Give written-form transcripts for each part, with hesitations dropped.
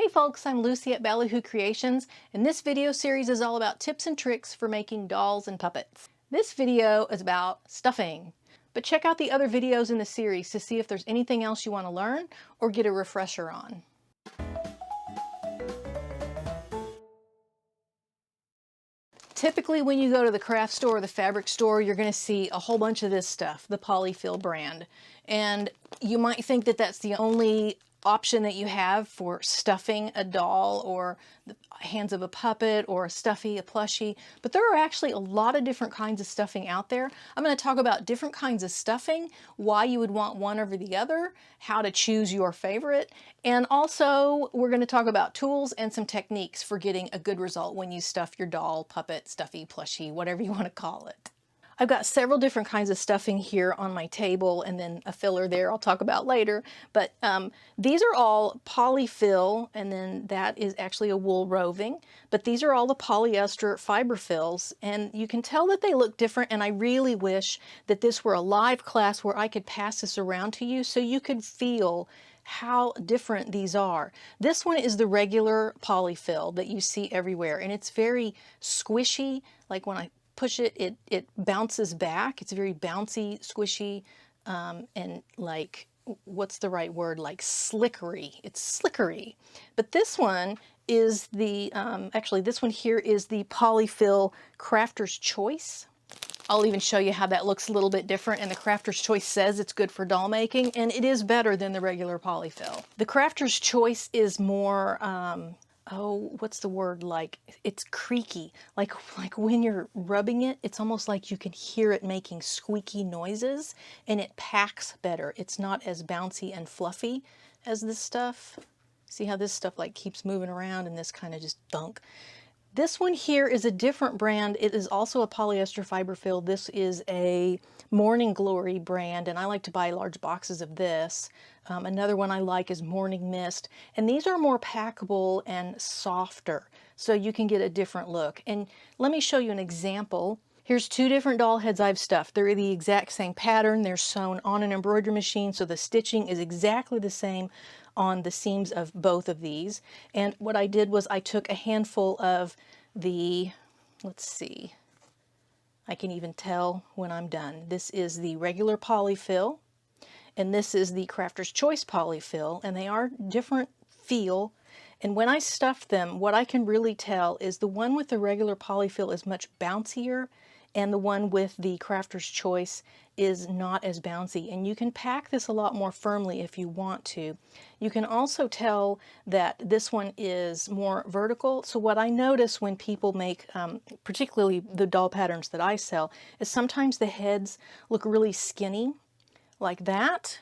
Hey folks, I'm Lucy at Ballyhoo Creations, and this video series is all about tips and tricks for making dolls and puppets. This video is about stuffing, but check out the other videos in the series to see if there's anything else you want to learn or get a refresher on. Typically when you go to the craft store or the fabric store, you're going to see a whole bunch of this stuff, the Polyfill brand. And you might think that that's the only option that you have for stuffing a doll or the hands of a puppet or a stuffy, a plushie, but there are actually a lot of different kinds of stuffing out there. I'm going to talk about different kinds of stuffing, why you would want one over the other, how to choose your favorite, and also we're going to talk about tools and some techniques for getting a good result when you stuff your doll, puppet, stuffy, plushie, whatever you want to call it. I've got several different kinds of stuffing here on my table and then a filler there I'll talk about later. But these are all polyfill, and then that is actually a wool roving. But these are all the polyester fiber fills, and you can tell that they look different, and I really wish that this were a live class where I could pass this around to you so you could feel how different these are. This one is the regular polyfill that you see everywhere, and it's very squishy. Like when I push it, it bounces back. It's very bouncy, squishy, and like, what's the right word? Like slickery. It's slickery. But this one is the, actually this one here is the Polyfill Crafter's Choice. I'll even show you how that looks a little bit different, and the Crafter's Choice says it's good for doll making, and it is better than the regular polyfill. The Crafter's Choice is more, oh, what's the word, like, it's creaky. Like when you're rubbing it, it's almost like you can hear it making squeaky noises, and it packs better. It's not as bouncy and fluffy as this stuff. See how this stuff like keeps moving around and this kind of just thunk. This one here is a different brand. It is also a polyester fiber fill. This is a Morning Glory brand, and I like to buy large boxes of this. Another one I like is Morning Mist, and these are more packable and softer, so you can get a different look. And let me show you an example. Here's two different doll heads I've stuffed. They're the exact same pattern. They're sewn on an embroidery machine, so the stitching is exactly the same on the seams of both of these. And what I did was I took a handful of the, let's see, I can even tell when I'm done. This is the regular polyfill, and this is the Crafter's Choice polyfill, and they are different feel. And when I stuff them, what I can really tell is the one with the regular polyfill is much bouncier, and the one with the Crafter's Choice is not as bouncy. And you can pack this a lot more firmly if you want to. You can also tell that this one is more vertical. So what I notice when people make, particularly the doll patterns that I sell, is sometimes the heads look really skinny, like that,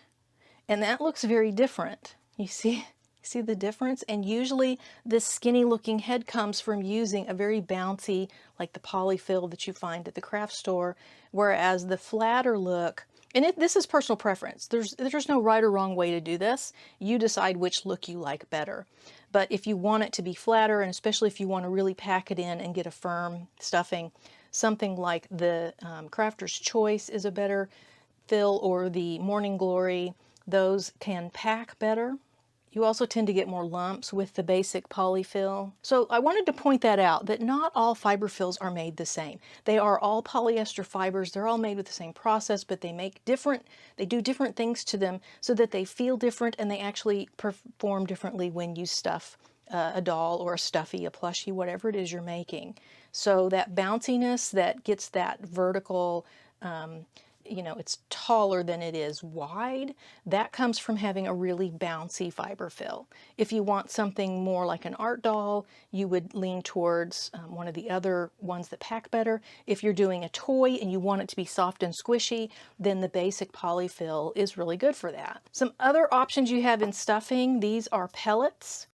and that looks very different. You see the difference? And usually this skinny looking head comes from using a very bouncy, like the polyfill that you find at the craft store, whereas the flatter look, and this is personal preference. There's no right or wrong way to do this. You decide which look you like better. But if you want it to be flatter, and especially if you want to really pack it in and get a firm stuffing, something like the Crafter's Choice is a better fill, or the Morning Glory. Those can pack better. You also tend to get more lumps with the basic polyfill. So I wanted to point that out, that not all fiber fills are made the same. They are all polyester fibers. They're all made with the same process, but they do different things to them so that they feel different, and they actually perform differently when you stuff a doll or a stuffy, a plushie, whatever it is you're making. So that bounciness that gets that vertical, you know, it's taller than it is wide, that comes from having a really bouncy fiber fill. If you want something more like an art doll, you would lean towards one of the other ones that pack better. If you're doing a toy and you want it to be soft and squishy, then the basic polyfill is really good for that. Some other options you have in stuffing, these are pellets.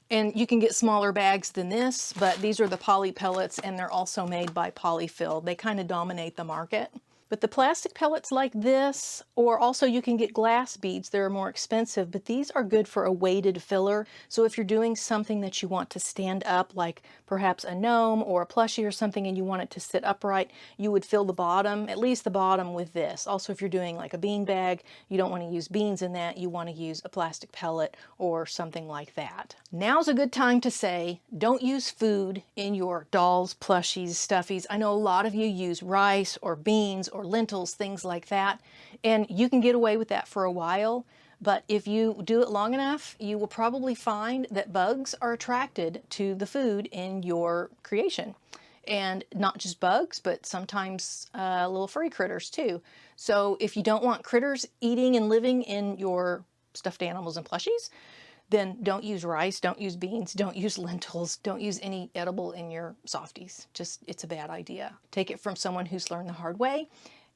And you can get smaller bags than this, but these are the poly pellets, and they're also made by Polyfill. They kind of dominate the market. But the plastic pellets like this, or also you can get glass beads, they're more expensive, but these are good for a weighted filler. So if you're doing something that you want to stand up, like perhaps a gnome or a plushie or something, and you want it to sit upright, you would fill the bottom, at least the bottom, with this. Also, if you're doing like a bean bag, you don't want to use beans in that, you want to use a plastic pellet or something like that. Now's a good time to say, don't use food in your dolls, plushies, stuffies. I know a lot of you use rice or beans or lentils, things like that, and you can get away with that for a while. But if you do it long enough, you will probably find that bugs are attracted to the food in your creation. And not just bugs, but sometimes little furry critters too. So if you don't want critters eating and living in your stuffed animals and plushies, then don't use rice, don't use beans, don't use lentils, don't use any edible in your softies. Just, it's a bad idea. Take it from someone who's learned the hard way.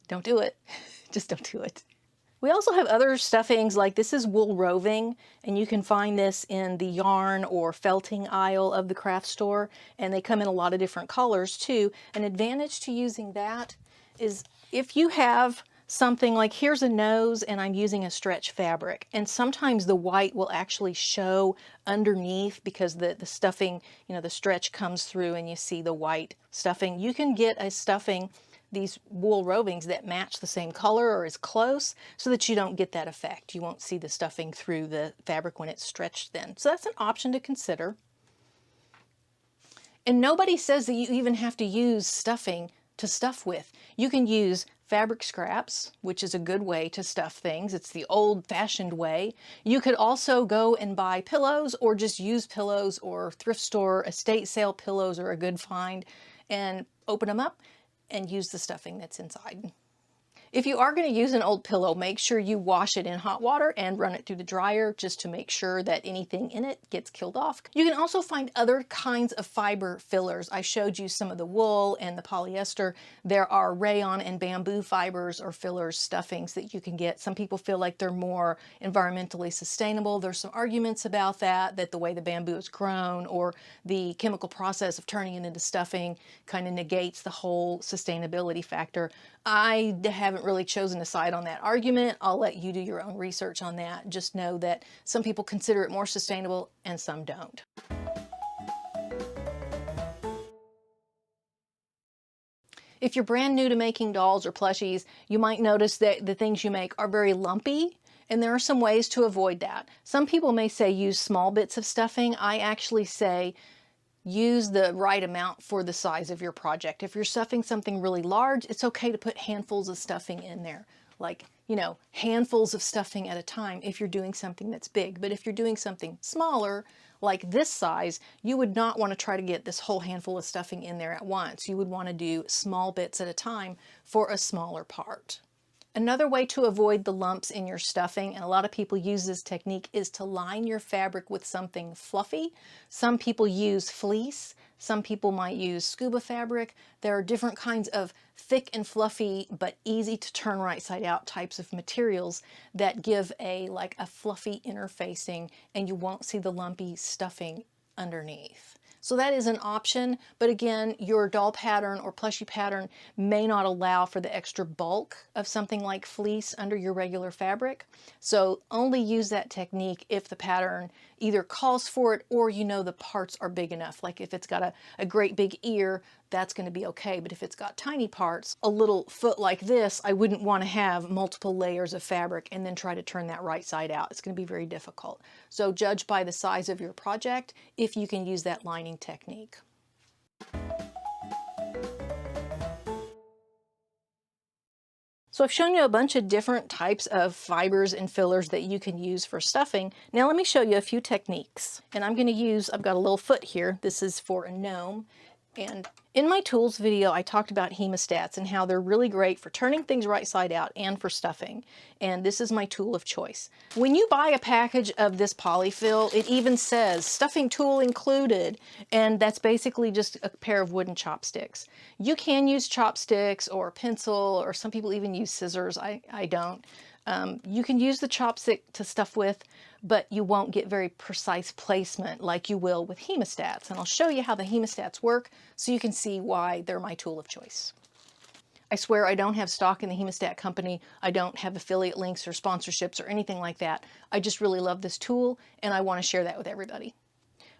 Don't do it. Just don't do it. We also have other stuffings, like this is wool roving, and you can find this in the yarn or felting aisle of the craft store, and they come in a lot of different colors too. An advantage to using that is if you have something like, here's a nose and I'm using a stretch fabric, and sometimes the white will actually show underneath because the stuffing, you know, the stretch comes through and you see the white stuffing. You can get a stuffing, these wool rovings, that match the same color or is close, so that you don't get that effect. You won't see the stuffing through the fabric when it's stretched thin. So that's an option to consider. And nobody says that you even have to use stuffing to stuff with. You can use fabric scraps, which is a good way to stuff things. It's the old-fashioned way. You could also go and buy pillows, or just use pillows, or thrift store estate sale pillows are a good find, and open them up and use the stuffing that's inside. If you are going to use an old pillow, make sure you wash it in hot water and run it through the dryer, just to make sure that anything in it gets killed off. You can also find other kinds of fiber fillers. I showed you some of the wool and the polyester. There are rayon and bamboo fibers or fillers, stuffings that you can get. Some people feel like they're more environmentally sustainable. There's some arguments about that the way the bamboo is grown or the chemical process of turning it into stuffing kind of negates the whole sustainability factor. I haven't really chosen a side on that argument. I'll let you do your own research on that. Just know that some people consider it more sustainable and some don't. If you're brand new to making dolls or plushies, you might notice that the things you make are very lumpy, and there are some ways to avoid that. Some people may say use small bits of stuffing. I actually say use the right amount for the size of your project. If you're stuffing something really large, it's okay to put handfuls of stuffing in there. Like, you know, handfuls of stuffing at a time if you're doing something that's big. But if you're doing something smaller, like this size, you would not want to try to get this whole handful of stuffing in there at once. You would want to do small bits at a time for a smaller part. Another way to avoid the lumps in your stuffing, and a lot of people use this technique, is to line your fabric with something fluffy. Some people use fleece. Some people might use scuba fabric. There are different kinds of thick and fluffy but easy to turn right side out types of materials that give like a fluffy interfacing, and you won't see the lumpy stuffing underneath. So that is an option, but again, your doll pattern or plushie pattern may not allow for the extra bulk of something like fleece under your regular fabric. So only use that technique if the pattern either calls for it or you know the parts are big enough. Like if it's got a great big ear, that's going to be okay. But if it's got tiny parts, a little foot like this, I wouldn't want to have multiple layers of fabric and then try to turn that right side out. It's going to be very difficult. So judge by the size of your project if you can use that lining technique. So I've shown you a bunch of different types of fibers and fillers that you can use for stuffing. Now let me show you a few techniques. And I've got a little foot here. This is for a gnome. And in my tools video, I talked about hemostats and how they're really great for turning things right side out and for stuffing. And this is my tool of choice. When you buy a package of this polyfill, it even says stuffing tool included. And that's basically just a pair of wooden chopsticks. You can use chopsticks or a pencil, or some people even use scissors. I don't. You can use the chopstick to stuff with, but you won't get very precise placement like you will with hemostats. And I'll show you how the hemostats work so you can see why they're my tool of choice. I swear I don't have stock in the hemostat company. I don't have affiliate links or sponsorships or anything like that. I just really love this tool and I want to share that with everybody.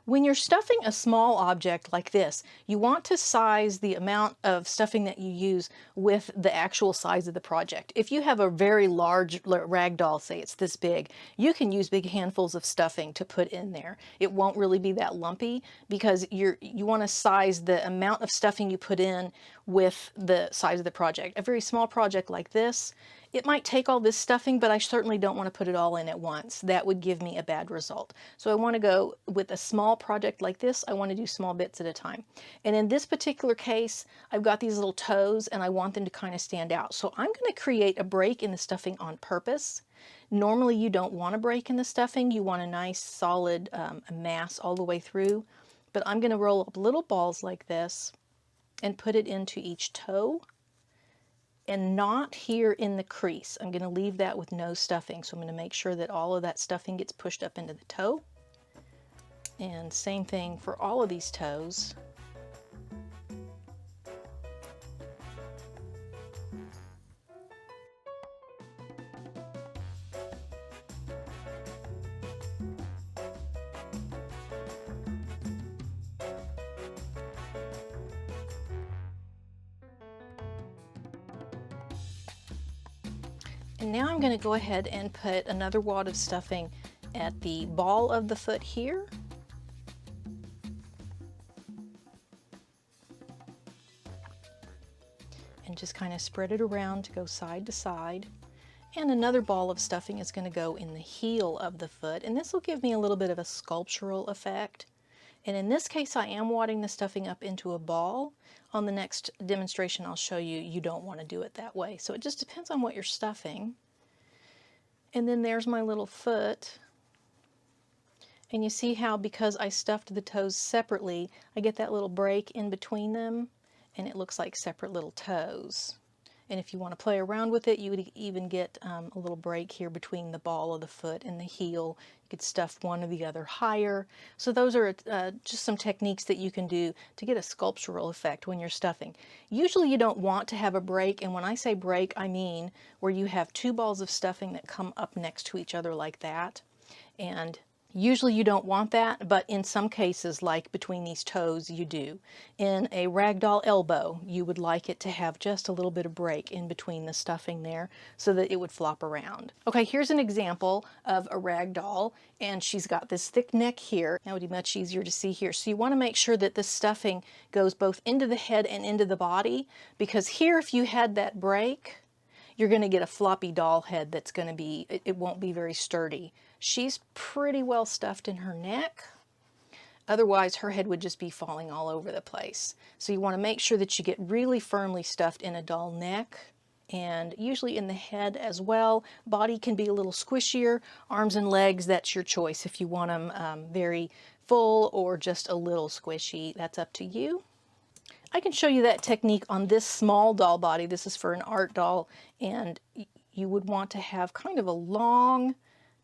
When you're stuffing a small object like this, you want to size the amount of stuffing that you use with the actual size of the project. If you have a very large rag doll, say it's this big, you can use big handfuls of stuffing to put in there. It won't really be that lumpy because you want to size the amount of stuffing you put in with the size of the project. A very small project like this, it might take all this stuffing, but I certainly don't want to put it all in at once. That would give me a bad result. So I want to go with a small project like this. I want to do small bits at a time. And in this particular case, I've got these little toes and I want them to kind of stand out. So I'm going to create a break in the stuffing on purpose. Normally you don't want a break in the stuffing. You want a nice solid mass all the way through. But I'm going to roll up little balls like this and put it into each toe. And not here in the crease. I'm going to leave that with no stuffing. So I'm going to make sure that all of that stuffing gets pushed up into the toe. And same thing for all of these toes. And now I'm going to go ahead and put another wad of stuffing at the ball of the foot here. And just kind of spread it around to go side to side. And another ball of stuffing is going to go in the heel of the foot. And this will give me a little bit of a sculptural effect. And in this case, I am wadding the stuffing up into a ball. On the next demonstration, I'll show you, you don't want to do it that way. So it just depends on what you're stuffing. And then there's my little foot. And you see how because I stuffed the toes separately, I get that little break in between them, and it looks like separate little toes. And if you want to play around with it, you would even get a little break here between the ball of the foot and the heel. You could stuff one or the other higher. So those are just some techniques that you can do to get a sculptural effect when you're stuffing. Usually you don't want to have a break, and when I say break, I mean where you have two balls of stuffing that come up next to each other like that. And usually you don't want that, but in some cases, like between these toes, you do. In a ragdoll elbow, you would like it to have just a little bit of break in between the stuffing there so that it would flop around. Okay, here's an example of a ragdoll, and she's got this thick neck here. That would be much easier to see here. So you want to make sure that the stuffing goes both into the head and into the body, because here, if you had that break, you're going to get a floppy doll head that's going to be, it won't be very sturdy. She's pretty well stuffed in her neck. Otherwise, her head would just be falling all over the place. So you want to make sure that you get really firmly stuffed in a doll neck, and usually in the head as well. Body can be a little squishier. Arms and legs, that's your choice. If you want them very full or just a little squishy, that's up to you. I can show you that technique on this small doll body. This is for an art doll, and you would want to have kind of a long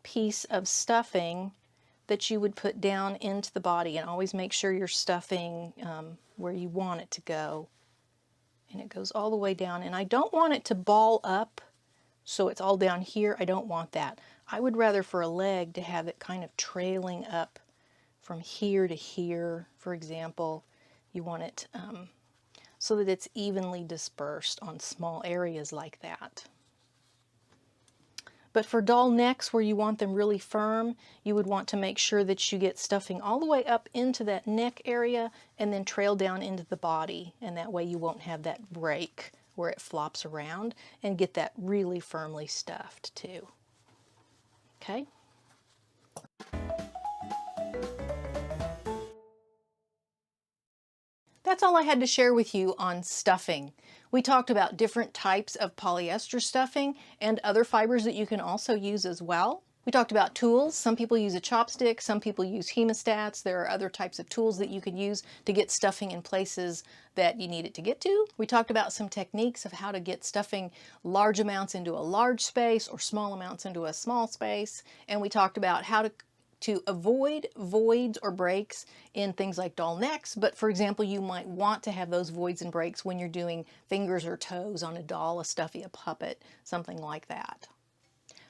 piece of stuffing that you would put down into the body, and always make sure you're stuffing where you want it to go. And it goes all the way down, and I don't want it to ball up so it's all down here. I don't want that. I would rather for a leg to have it kind of trailing up from here to here, for example. You want it so that it's evenly dispersed on small areas like that. But for doll necks where you want them really firm, you would want to make sure that you get stuffing all the way up into that neck area and then trail down into the body, and that way you won't have that break where it flops around, and get that really firmly stuffed too. Okay? That's all I had to share with you on stuffing. We talked about different types of polyester stuffing and other fibers that you can also use as well. We talked about tools. Some people use a chopstick, some people use hemostats. There are other types of tools that you can use to get stuffing in places that you need it to get to. We talked about some techniques of how to get stuffing large amounts into a large space or small amounts into a small space. And we talked about how to to avoid voids or breaks in things like doll necks, but for example, you might want to have those voids and breaks when you're doing fingers or toes on a doll, a stuffy, a puppet, something like that.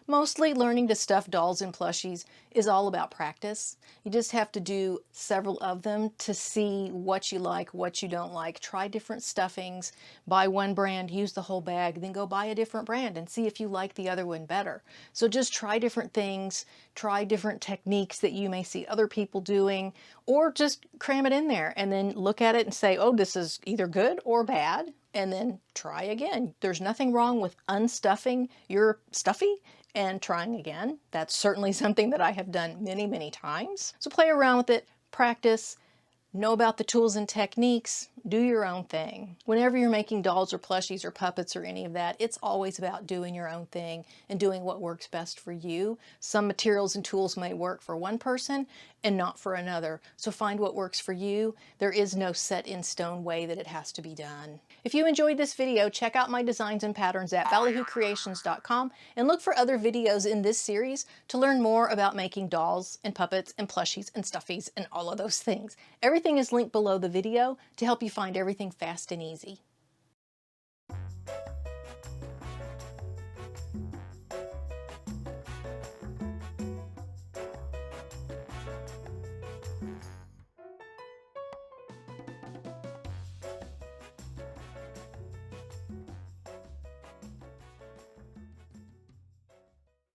Mostly learning to stuff dolls and plushies is all about practice. You just have to do several of them to see what you like, what you don't like. Try different stuffings, buy one brand, use the whole bag, then go buy a different brand and see if you like the other one better. So just try different things, try different techniques that you may see other people doing, or just cram it in there and then look at it and say, oh, this is either good or bad, and then try again. There's nothing wrong with unstuffing your stuffy and trying again. That's certainly something that I have done many, many times. So play around with it, practice, know about the tools and techniques, do your own thing. Whenever you're making dolls or plushies or puppets or any of that, it's always about doing your own thing and doing what works best for you. Some materials and tools may work for one person and not for another. So find what works for you. There is no set in stone way that it has to be done. If you enjoyed this video, check out my designs and patterns at ballyhoocreations.com and look for other videos in this series to learn more about making dolls and puppets and plushies and stuffies and all of those things. Everything is linked below the video to help you find everything fast and easy.